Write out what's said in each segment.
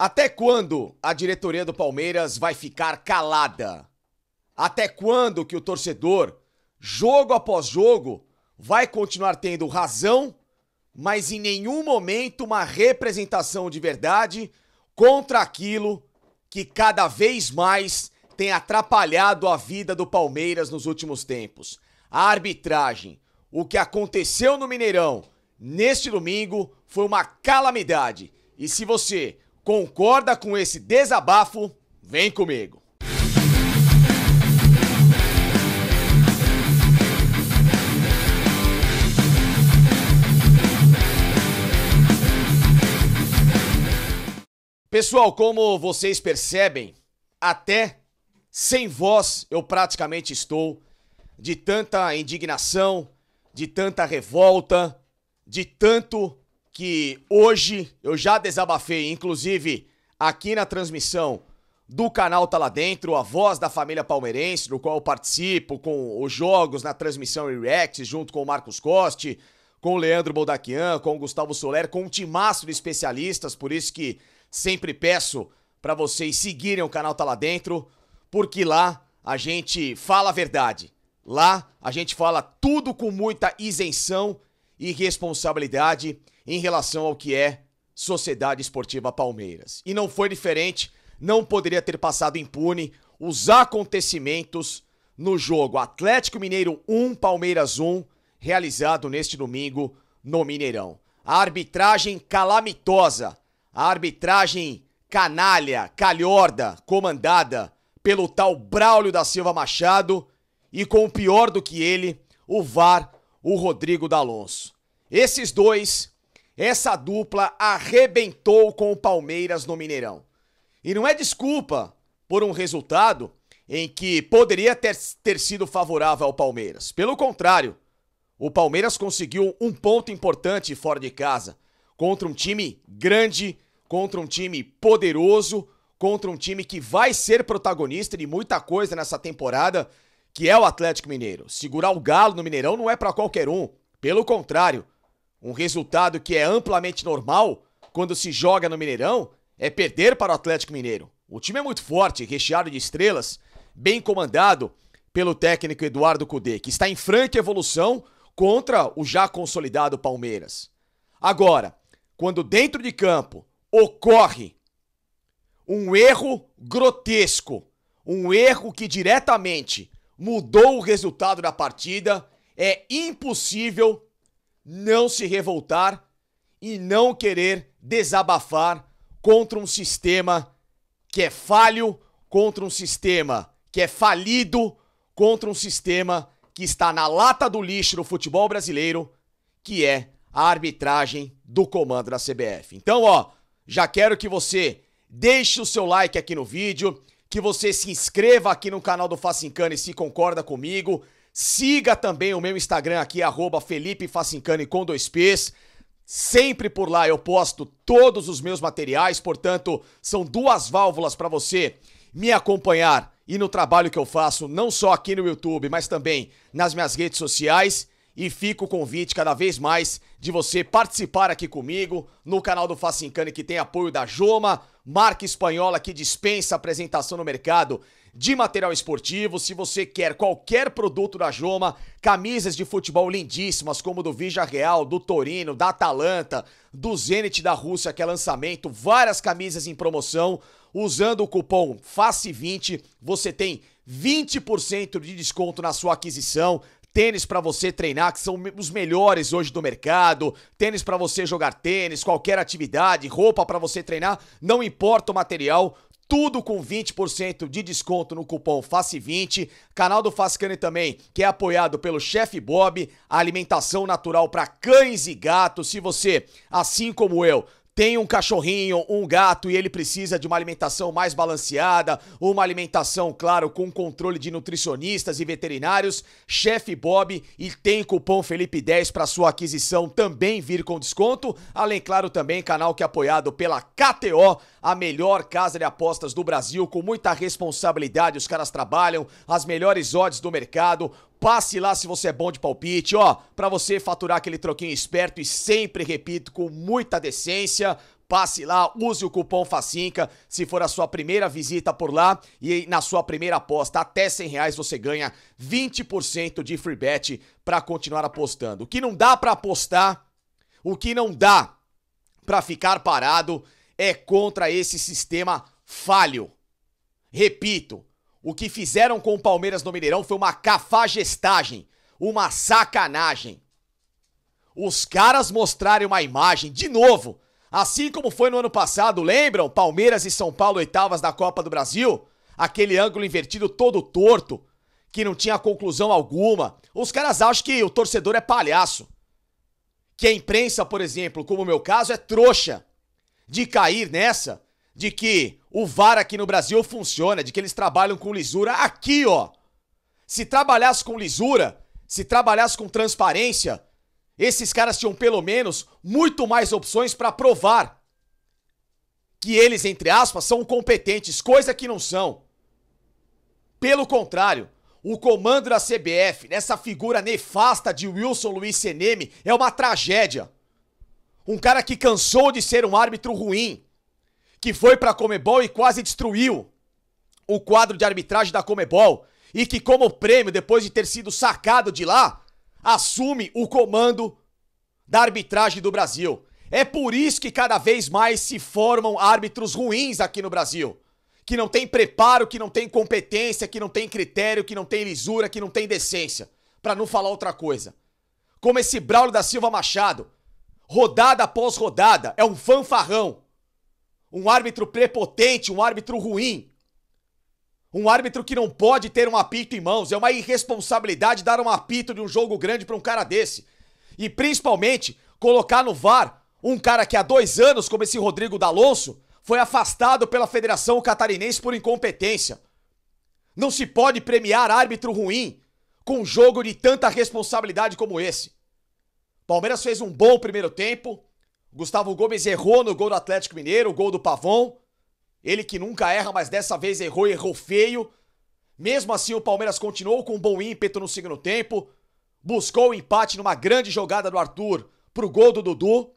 Até quando a diretoria do Palmeiras vai ficar calada? Até quando que o torcedor, jogo após jogo, vai continuar tendo razão, mas em nenhum momento uma representação de verdade contra aquilo que cada vez mais tem atrapalhado a vida do Palmeiras nos últimos tempos? A arbitragem, o que aconteceu no Mineirão neste domingo foi uma calamidade. E se você concorda com esse desabafo, vem comigo. Pessoal, como vocês percebem, até sem voz eu praticamente estou, de tanta indignação, de tanta revolta, de tanto que hoje eu já desabafei, inclusive aqui na transmissão do canal Tá Lá Dentro, a voz da família palmeirense, do qual eu participo com os jogos na transmissão e reacts, junto com o Marcos Costi, com o Leandro Boldaquian, com o Gustavo Soler, com um timaço de especialistas, por isso que sempre peço para vocês seguirem o canal Tá Lá Dentro, porque lá a gente fala a verdade. Lá a gente fala tudo com muita isenção e responsabilidade em relação ao que é Sociedade Esportiva Palmeiras. E não foi diferente, não poderia ter passado impune os acontecimentos no jogo Atlético Mineiro 1, Palmeiras 1, realizado neste domingo no Mineirão. A arbitragem calamitosa, a arbitragem canalha, calhorda, comandada pelo tal Braulio da Silva Machado e com o pior do que ele, o VAR, o Rodrigo D'Alonso. Esses dois, essa dupla arrebentou com o Palmeiras no Mineirão. E não é desculpa por um resultado em que poderia ter sido favorável ao Palmeiras. Pelo contrário, o Palmeiras conseguiu um ponto importante fora de casa, contra um time grande, contra um time poderoso, contra um time que vai ser protagonista de muita coisa nessa temporada, que é o Atlético Mineiro. Segurar o Galo no Mineirão não é para qualquer um. Pelo contrário, um resultado que é amplamente normal quando se joga no Mineirão é perder para o Atlético Mineiro. O time é muito forte, recheado de estrelas, bem comandado pelo técnico Eduardo Cudê, que está em franca evolução contra o já consolidado Palmeiras. Agora, quando dentro de campo ocorre um erro grotesco, um erro que diretamente mudou o resultado da partida, é impossível não se revoltar e não querer desabafar contra um sistema que é falho, contra um sistema que é falido, contra um sistema que está na lata do lixo do futebol brasileiro, que é a arbitragem do comando da CBF. Então, já quero que você deixe o seu like aqui no vídeo, que você se inscreva aqui no canal do Facincani se concorda comigo. Siga também o meu Instagram aqui, @FelipeFacincani com 2 P's. Sempre por lá eu posto todos os meus materiais, portanto, são 2 válvulas para você me acompanhar e no trabalho que eu faço, não só aqui no YouTube, mas também nas minhas redes sociais. E fica o convite cada vez mais de você participar aqui comigo no canal do Facincani, que tem apoio da Joma, marca espanhola que dispensa apresentação no mercado de material esportivo. Se você quer qualquer produto da Joma, camisas de futebol lindíssimas, como do Villarreal, do Torino, da Atalanta, do Zenit da Rússia, que é lançamento, várias camisas em promoção. Usando o cupom FACE20, você tem 20% de desconto na sua aquisição. Tênis pra você treinar, que são os melhores hoje do mercado. Tênis pra você jogar tênis, qualquer atividade, roupa pra você treinar, não importa o material. Tudo com 20% de desconto no cupom FACE20. Canal do Facincani também, que é apoiado pelo Chef Bob, a alimentação natural para cães e gatos. Se você, assim como eu, tem um cachorrinho, um gato e ele precisa de uma alimentação mais balanceada, uma alimentação, claro, com controle de nutricionistas e veterinários, Chef Bob, e tem cupom Felipe10 para sua aquisição também vir com desconto. Além, claro, também canal que é apoiado pela KTO, a melhor casa de apostas do Brasil, com muita responsabilidade os caras trabalham, as melhores odds do mercado. Passe lá se você é bom de palpite, pra você faturar aquele troquinho esperto e sempre, repito, com muita decência. passe lá, use o cupom FACINCA, se for a sua primeira visita por lá, e na sua primeira aposta até R$100 você ganha 20% de free bet para continuar apostando. O que não dá para apostar, o que não dá para ficar parado é contra esse sistema falho. Repito, o que fizeram com o Palmeiras no Mineirão foi uma cafajestagem, uma sacanagem. Os caras mostrarem uma imagem, de novo, assim como foi no ano passado, lembram? Palmeiras e São Paulo, oitavas da Copa do Brasil? Aquele ângulo invertido todo torto, que não tinha conclusão alguma. Os caras acham que o torcedor é palhaço. Que a imprensa, por exemplo, como o meu caso, é trouxa de cair nessa, de que o VAR aqui no Brasil funciona, de que eles trabalham com lisura. Aqui, ó, se trabalhasse com lisura, se trabalhasse com transparência, esses caras tinham pelo menos muito mais opções para provar que eles, entre aspas, são competentes, coisa que não são. Pelo contrário, o comando da CBF, nessa figura nefasta de Wilson Luiz Seneme, é uma tragédia. Um cara que cansou de ser um árbitro ruim, que foi pra Conmebol e quase destruiu o quadro de arbitragem da Conmebol, e que como prêmio, depois de ter sido sacado de lá, assume o comando da arbitragem do Brasil. É por isso que cada vez mais se formam árbitros ruins aqui no Brasil. Que não tem preparo, que não tem competência, que não tem critério, que não tem lisura, que não tem decência. Pra não falar outra coisa. Como esse Braulio da Silva Machado. Rodada após rodada, é um fanfarrão. Um árbitro prepotente, um árbitro ruim. Um árbitro que não pode ter um apito em mãos. É uma irresponsabilidade dar um apito de um jogo grande pra um cara desse. E principalmente, colocar no VAR um cara que há 2 anos, como esse Rodrigo D'Alonso, foi afastado pela Federação Catarinense por incompetência. Não se pode premiar árbitro ruim com um jogo de tanta responsabilidade como esse. Palmeiras fez um bom primeiro tempo. Gustavo Gomes errou no gol do Atlético Mineiro, o gol do Pavon. Ele que nunca erra, mas dessa vez errou e errou feio. Mesmo assim, o Palmeiras continuou com um bom ímpeto no segundo tempo. Buscou o empate numa grande jogada do Arthur pro gol do Dudu.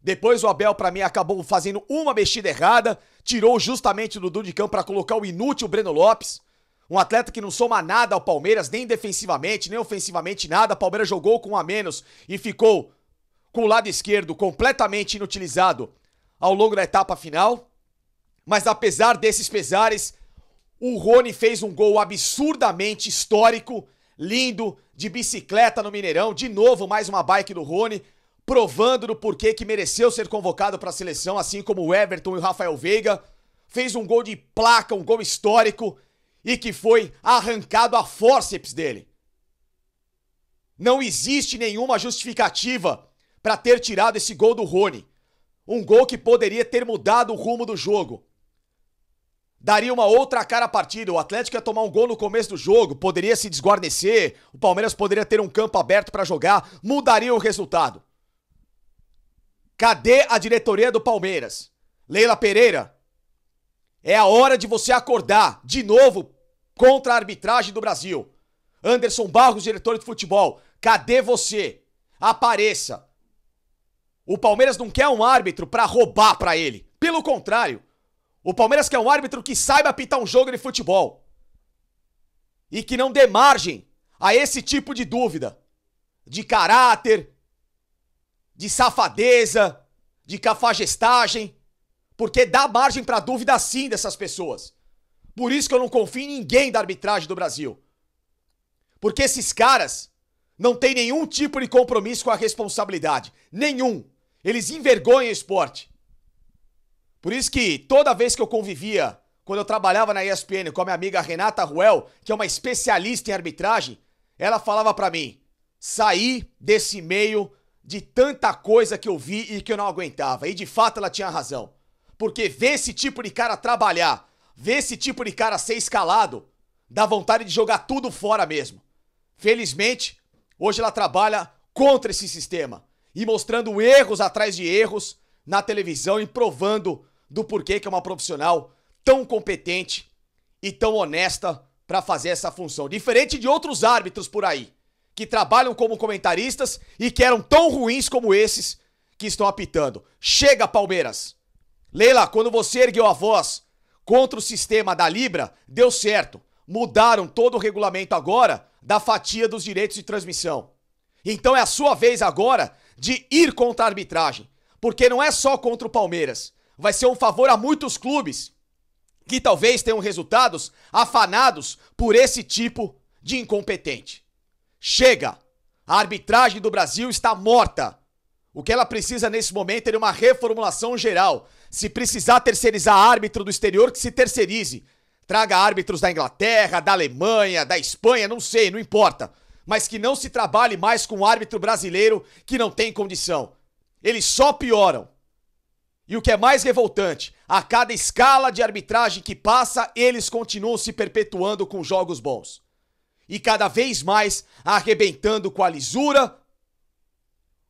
Depois o Abel, pra mim, acabou fazendo uma mexida errada. Tirou justamente o Dudu de campo pra colocar o inútil Breno Lopes. Um atleta que não soma nada ao Palmeiras, nem defensivamente, nem ofensivamente nada. O Palmeiras jogou com um a menos e ficou com o lado esquerdo completamente inutilizado ao longo da etapa final. Mas apesar desses pesares, o Rony fez um gol absurdamente histórico, lindo, de bicicleta no Mineirão. De novo, mais uma bike do Rony, provando do porquê que mereceu ser convocado para a seleção, assim como o Everton e o Rafael Veiga. Fez um gol de placa, um gol histórico, e que foi arrancado a fórceps dele. Não existe nenhuma justificativa para ter tirado esse gol do Rony. Um gol que poderia ter mudado o rumo do jogo. Daria uma outra cara à partida. O Atlético ia tomar um gol no começo do jogo, poderia se desguarnecer, o Palmeiras poderia ter um campo aberto para jogar, mudaria o resultado. Cadê a diretoria do Palmeiras? Leila Pereira, é a hora de você acordar de novo contra a arbitragem do Brasil. Anderson Barros, diretor de futebol, cadê você? Apareça. O Palmeiras não quer um árbitro para roubar para ele. Pelo contrário, o Palmeiras quer um árbitro que saiba apitar um jogo de futebol. E que não dê margem a esse tipo de dúvida. De caráter, de safadeza, de cafajestagem. Porque dá margem para dúvida sim dessas pessoas. Por isso que eu não confio em ninguém da arbitragem do Brasil. Porque esses caras não têm nenhum tipo de compromisso com a responsabilidade. Nenhum. Eles envergonham o esporte. Por isso que toda vez que eu convivia, quando eu trabalhava na ESPN com a minha amiga Renata Ruel, que é uma especialista em arbitragem, ela falava pra mim, saí desse meio de tanta coisa que eu vi e que eu não aguentava. E de fato ela tinha razão. Porque ver esse tipo de cara trabalhar, ver esse tipo de cara ser escalado, dá vontade de jogar tudo fora mesmo. Felizmente, hoje ela trabalha contra esse sistema e mostrando erros atrás de erros na televisão e provando do porquê que é uma profissional tão competente e tão honesta para fazer essa função. Diferente de outros árbitros por aí, que trabalham como comentaristas e que eram tão ruins como esses que estão apitando. Chega, Palmeiras! Leila, quando você ergueu a voz contra o sistema da Libra, deu certo. Mudaram todo o regulamento agora da fatia dos direitos de transmissão. Então é a sua vez agora de ir contra a arbitragem. Porque não é só contra o Palmeiras. Vai ser um favor a muitos clubes que talvez tenham resultados afanados por esse tipo de incompetente. Chega! A arbitragem do Brasil está morta. O que ela precisa nesse momento é de uma reformulação geral. Se precisar terceirizar árbitro do exterior, que se terceirize. Traga árbitros da Inglaterra, da Alemanha, da Espanha, não sei, não importa. Mas que não se trabalhe mais com um árbitro brasileiro que não tem condição. Eles só pioram. E o que é mais revoltante, a cada escala de arbitragem que passa, eles continuam se perpetuando com jogos bons. E cada vez mais arrebentando com a lisura,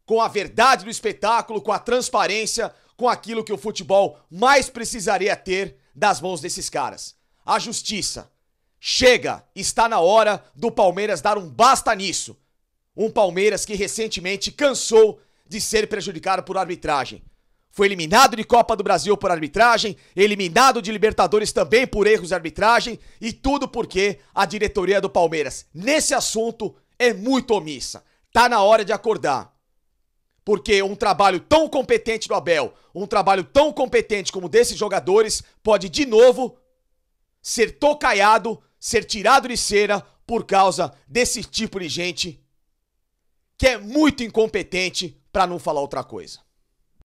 com a verdade do espetáculo, com a transparência, com aquilo que o futebol mais precisaria ter das mãos desses caras. A justiça. Chega! Está na hora do Palmeiras dar um basta nisso. Um Palmeiras que recentemente cansou de ser prejudicado por arbitragem. Foi eliminado de Copa do Brasil por arbitragem, eliminado de Libertadores também por erros de arbitragem, e tudo porque a diretoria do Palmeiras, nesse assunto, é muito omissa. Tá na hora de acordar. Porque um trabalho tão competente do Abel, um trabalho tão competente como desses jogadores, pode de novo ser tocaiado, ser tirado de cena por causa desse tipo de gente que é muito incompetente, para não falar outra coisa.